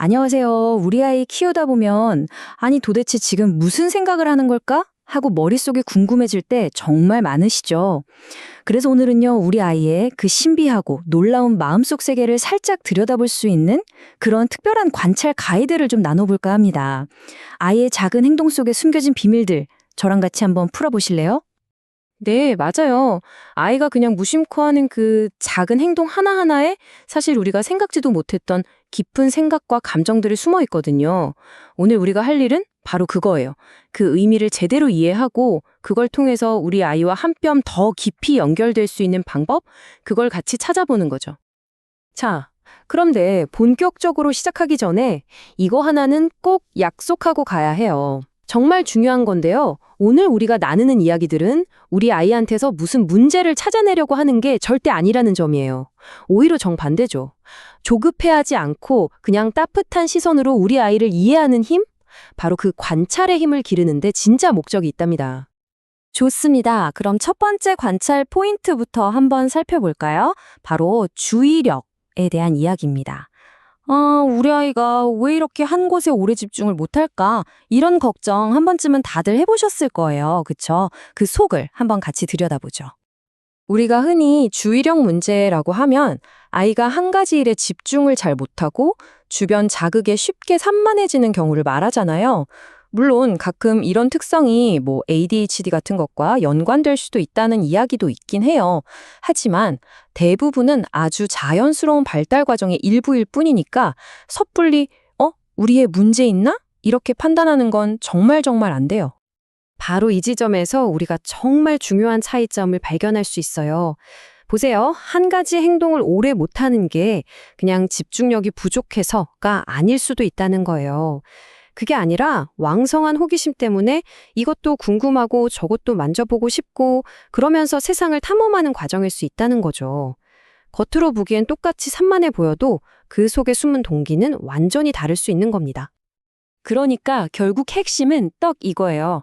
안녕하세요. 우리 아이 키우다 보면, 아니 도대체 지금 무슨 생각을 하는 걸까? 하고 머릿속이 궁금해질 때 정말 많으시죠? 그래서 오늘은요, 우리 아이의 그 신비하고 놀라운 마음속 세계를 살짝 들여다볼 수 있는 그런 특별한 관찰 가이드를 좀 나눠볼까 합니다. 아이의 작은 행동 속에 숨겨진 비밀들, 저랑 같이 한번 풀어보실래요? 네, 맞아요. 아이가 그냥 무심코 하는 그 작은 행동 하나하나에 사실 우리가 생각지도 못했던 깊은 생각과 감정들이 숨어 있거든요. 오늘 우리가 할 일은 바로 그거예요. 그 의미를 제대로 이해하고 그걸 통해서 우리 아이와 한 뼘 더 깊이 연결될 수 있는 방법? 그걸 같이 찾아보는 거죠. 자, 그런데 본격적으로 시작하기 전에 이거 하나는 꼭 약속하고 가야 해요. 정말 중요한 건데요. 오늘 우리가 나누는 이야기들은 우리 아이한테서 무슨 문제를 찾아내려고 하는 게 절대 아니라는 점이에요. 오히려 정반대죠. 조급해하지 않고 그냥 따뜻한 시선으로 우리 아이를 이해하는 힘? 바로 그 관찰의 힘을 기르는데 진짜 목적이 있답니다. 좋습니다. 그럼 첫 번째 관찰 포인트부터 한번 살펴볼까요? 바로 주의력에 대한 이야기입니다. 우리 아이가 왜 이렇게 한 곳에 오래 집중을 못할까? 이런 걱정 한 번쯤은 다들 해보셨을 거예요. 그쵸? 그 속을 한번 같이 들여다보죠. 우리가 흔히 주의력 문제라고 하면 아이가 한 가지 일에 집중을 잘 못하고 주변 자극에 쉽게 산만해지는 경우를 말하잖아요. 물론 가끔 이런 특성이 뭐 ADHD 같은 것과 연관될 수도 있다는 이야기도 있긴 해요. 하지만 대부분은 아주 자연스러운 발달 과정의 일부일 뿐이니까 섣불리 우리의 문제 있나? 이렇게 판단하는 건 정말 안 돼요. 바로 이 지점에서 우리가 정말 중요한 차이점을 발견할 수 있어요. 보세요. 한 가지 행동을 오래 못하는 게 그냥 집중력이 부족해서가 아닐 수도 있다는 거예요. 그게 아니라 왕성한 호기심 때문에 이것도 궁금하고 저것도 만져보고 싶고 그러면서 세상을 탐험하는 과정일 수 있다는 거죠. 겉으로 보기엔 똑같이 산만해 보여도 그 속에 숨은 동기는 완전히 다를 수 있는 겁니다. 그러니까 결국 핵심은 딱 이거예요.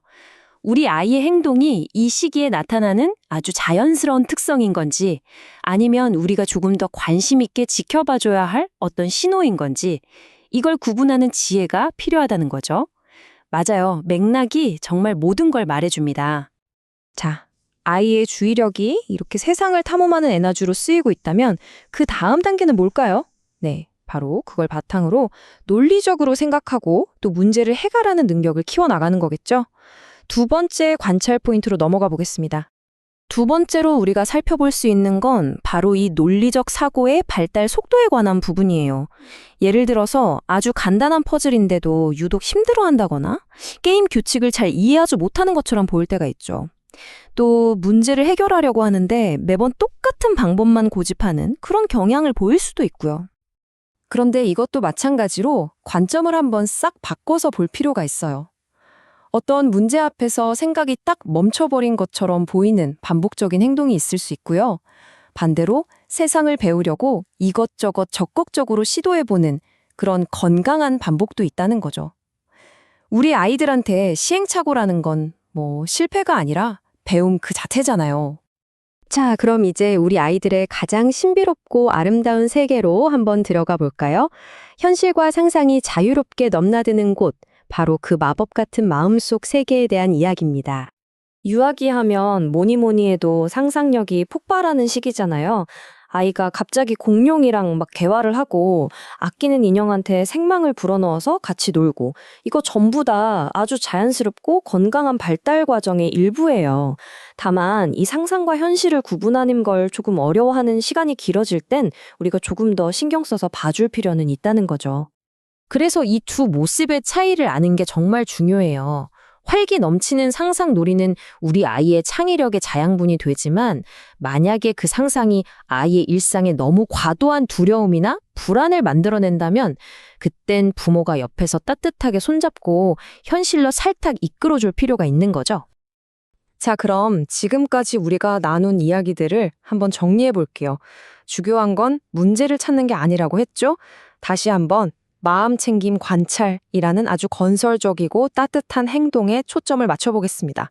우리 아이의 행동이 이 시기에 나타나는 아주 자연스러운 특성인 건지 아니면 우리가 조금 더 관심 있게 지켜봐줘야 할 어떤 신호인 건지 이걸 구분하는 지혜가 필요하다는 거죠. 맞아요. 맥락이 정말 모든 걸 말해줍니다. 자, 아이의 주의력이 이렇게 세상을 탐험하는 에너지로 쓰이고 있다면 그 다음 단계는 뭘까요? 네, 바로 그걸 바탕으로 논리적으로 생각하고 또 문제를 해결하는 능력을 키워나가는 거겠죠. 두 번째 관찰 포인트로 넘어가 보겠습니다. 두 번째로 우리가 살펴볼 수 있는 건 바로 이 논리적 사고의 발달 속도에 관한 부분이에요. 예를 들어서 아주 간단한 퍼즐인데도 유독 힘들어한다거나 게임 규칙을 잘 이해하지 못하는 것처럼 보일 때가 있죠. 또 문제를 해결하려고 하는데 매번 똑같은 방법만 고집하는 그런 경향을 보일 수도 있고요. 그런데 이것도 마찬가지로 관점을 한번 싹 바꿔서 볼 필요가 있어요. 어떤 문제 앞에서 생각이 딱 멈춰버린 것처럼 보이는 반복적인 행동이 있을 수 있고요. 반대로 세상을 배우려고 이것저것 적극적으로 시도해보는 그런 건강한 반복도 있다는 거죠. 우리 아이들한테 시행착오라는 건 실패가 아니라 배움 그 자체잖아요. 자, 그럼 이제 우리 아이들의 가장 신비롭고 아름다운 세계로 한번 들어가 볼까요? 현실과 상상이 자유롭게 넘나드는 곳, 바로 그 마법 같은 마음속 세계에 대한 이야기입니다. 유아기 하면 뭐니 해도 상상력이 폭발하는 시기잖아요. 아이가 갑자기 공룡이랑 막 대화를 하고 아끼는 인형한테 생명을 불어넣어서 같이 놀고 이거 전부 다 아주 자연스럽고 건강한 발달 과정의 일부예요. 다만 이 상상과 현실을 구분하는 걸 조금 어려워하는 시간이 길어질 땐 우리가 조금 더 신경 써서 봐줄 필요는 있다는 거죠. 그래서 이 두 모습의 차이를 아는 게 정말 중요해요. 활기 넘치는 상상 놀이는 우리 아이의 창의력의 자양분이 되지만 만약에 그 상상이 아이의 일상에 너무 과도한 두려움이나 불안을 만들어낸다면 그땐 부모가 옆에서 따뜻하게 손잡고 현실로 살짝 이끌어줄 필요가 있는 거죠. 자, 그럼 지금까지 우리가 나눈 이야기들을 한번 정리해 볼게요. 중요한 건 문제를 찾는 게 아니라고 했죠? 다시 한번 마음챙김 관찰이라는 아주 건설적이고 따뜻한 행동에 초점을 맞춰보겠습니다.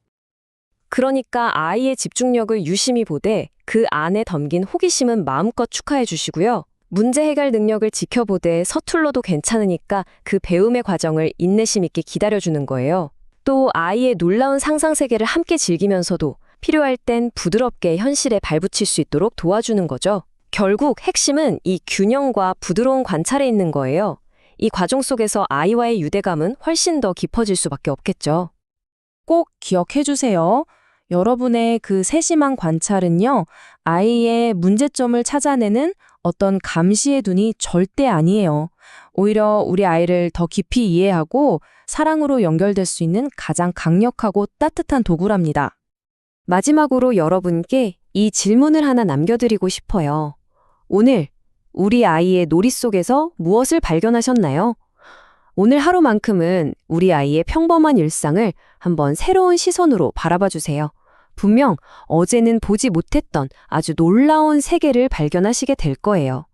그러니까 아이의 집중력을 유심히 보되 그 안에 담긴 호기심은 마음껏 축하해 주시고요. 문제 해결 능력을 지켜보되 서툴러도 괜찮으니까 그 배움의 과정을 인내심 있게 기다려주는 거예요. 또 아이의 놀라운 상상 세계를 함께 즐기면서도 필요할 땐 부드럽게 현실에 발붙일 수 있도록 도와주는 거죠. 결국 핵심은 이 균형과 부드러운 관찰에 있는 거예요. 이 과정 속에서 아이와의 유대감은 훨씬 더 깊어질 수밖에 없겠죠. 꼭 기억해 주세요. 여러분의 그 세심한 관찰은요, 아이의 문제점을 찾아내는 어떤 감시의 눈이 절대 아니에요. 오히려 우리 아이를 더 깊이 이해하고 사랑으로 연결될 수 있는 가장 강력하고 따뜻한 도구랍니다. 마지막으로 여러분께 이 질문을 하나 남겨드리고 싶어요. 오늘 우리 아이의 놀이 속에서 무엇을 발견하셨나요? 오늘 하루만큼은 우리 아이의 평범한 일상을 한번 새로운 시선으로 바라봐 주세요. 분명 어제는 보지 못했던 아주 놀라운 세계를 발견하시게 될 거예요.